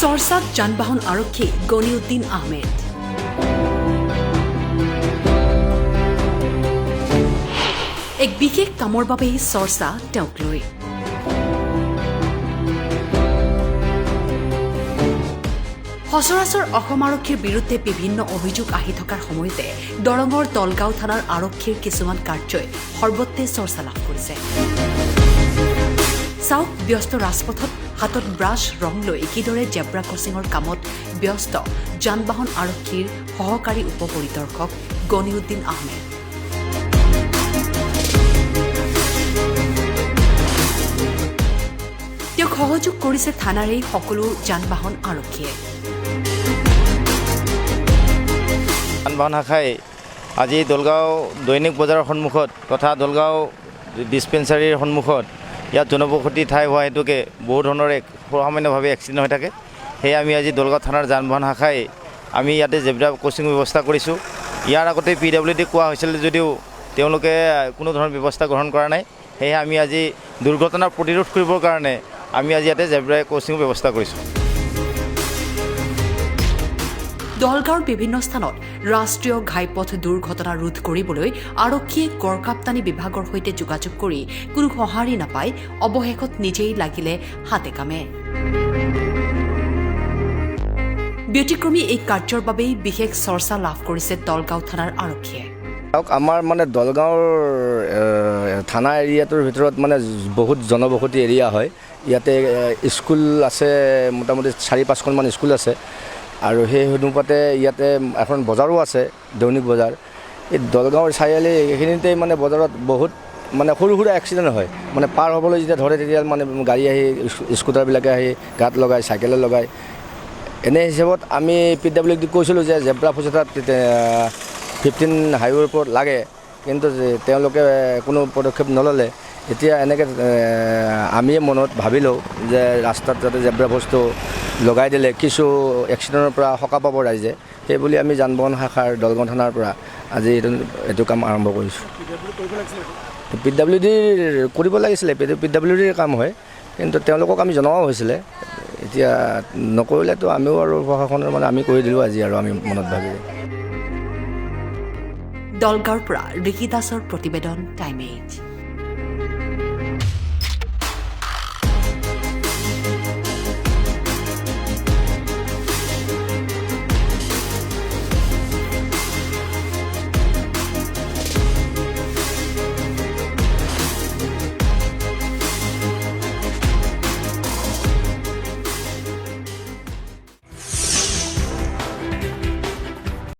চৰ্চাত যান-বাহন আৰক্ষী গনিউদ্দিন আহমেদ। এক বিশেষ কামৰ বাবেই চৰ্চা তেওঁক লৈ। সচৰাচৰ অসম আৰক্ষীৰ বিৰুদ্ধে বিভিন্ন অভিযোগ আহি থকাৰ সময়তে দৰঙৰ তলগাঁও থানাৰ আৰক্ষীৰ কিছুমান কাৰ্যই সৰ্বত্ৰে চৰ্চা লাভ কৰিছে। চাওক ব্যস্ত ৰাজপথত হাতত ব্ৰাছ ৰং লৈ কিদৰে জেব্ৰা ক্ৰছিঙৰ কামত ব্যস্ত যান-বাহন আৰক্ষীৰ সহকাৰী উপ পৰিদৰ্শক গনিউদ্দিন আহমেদ। তেওঁক সহযোগ কৰিছে থানাৰেই সকলো যান-বাহন আৰক্ষীয়ে। যান-বাহন শাখাই আজি দলগাঁও দৈনিক বজাৰৰ সন্মুখত তথা দলগাঁও ডিছপেঞ্চাৰীৰ সন্মুখত ইয়াত জনবসতি ঠাই হোৱা হেতুকে বহু ধৰণৰ সামান্যভাৱে এক্সিডেণ্ট হৈ থাকে। সেয়ে আমি আজি দলগাঁও থানাৰ যান-বাহন শাখাই আমি ইয়াতে জেব্ৰা ক্ৰছিং ব্যৱস্থা কৰিছোঁ। ইয়াৰ আগতে PWD কোৱা হৈছিল যদিও তেওঁলোকে কোনো ধৰণৰ ব্যৱস্থা গ্ৰহণ কৰা নাই। সেয়ে আমি আজি দুৰ্ঘটনা প্ৰতিৰোধ কৰিবৰ কাৰণে আমি আজি ইয়াতে জেব্ৰা ক্ৰছিং ব্যৱস্থা কৰিছোঁ। দলগাঁৱৰ বিভিন্ন স্থানত ৰাষ্ট্ৰীয় ঘাইপথ দুৰ্ঘটনা ৰোধ কৰিবলৈ আৰক্ষীয়ে গড়কাপ্তানি বিভাগৰ সৈতে যোগাযোগ কৰি কোনো সঁহাৰি নাপাই অৱশেষত নিজেই লাগিলে হাতে কামে। ব্যতিক্ৰমী এই কাৰ্যৰ বাবেই বিশেষ চৰ্চা লাভ কৰিছে দলগাঁও থানাৰ আৰক্ষীয়ে। আমাৰ দলগাঁৱৰ থানা এৰিয়াটোৰ ভিতৰত বহুত জনবসতি এৰিয়া হয়। ইয়াতে স্কুল আছে, মোটামুটি 4-5খনমান স্কুল আছে আৰু সেই অনুপাতে ইয়াতে এখন বজাৰো আছে, দৈনিক বজাৰ। এই দলগাঁৱৰ চাৰিআলি এইখিনিতে বজাৰত বহুত সৰু সুৰা এক্সিডেণ্ট হয়। পাৰ হ'বলৈ যেতিয়া ধৰে তেতিয়া গাড়ী আহি স্কুটাৰবিলাকে আহি গাত লগায়, চাইকেলে লগায়। এনে হিচাপত আমি PWD কৈছিলোঁ যে জেব্ৰা ফুট এটা 15 হাইৱেৰ ওপৰত লাগে, কিন্তু তেওঁলোকে কোনো পদক্ষেপ নল'লে। এতিয়া এনেকৈ আমি মনত ভাবিলোঁ যে ৰাস্তাত যাতে জেব্ৰা পোষ্টটো লগাই দিলে কিছু এক্সিডেণ্টৰ পৰা সকাহ পাব ৰাইজে। সেইবুলি আমি যান-বাহন শাখাৰ দলগাঁও থানাৰ পৰা আজি এইটো কাম আৰম্ভ কৰিছোঁ। PWD কৰিব লাগিছিলে, PWD কাম হয়, কিন্তু তেওঁলোকক আমি জনোৱাও হৈছিলে। এতিয়া নকৰিলেতো আমিও আৰু প্ৰশাসনৰ আমি কৰি দিলোঁ আজি, আৰু আমি মনত ভাবিলোঁ। দলগাঁৱৰ পৰা ঋষি দাসৰ প্ৰতিবেদন, time8।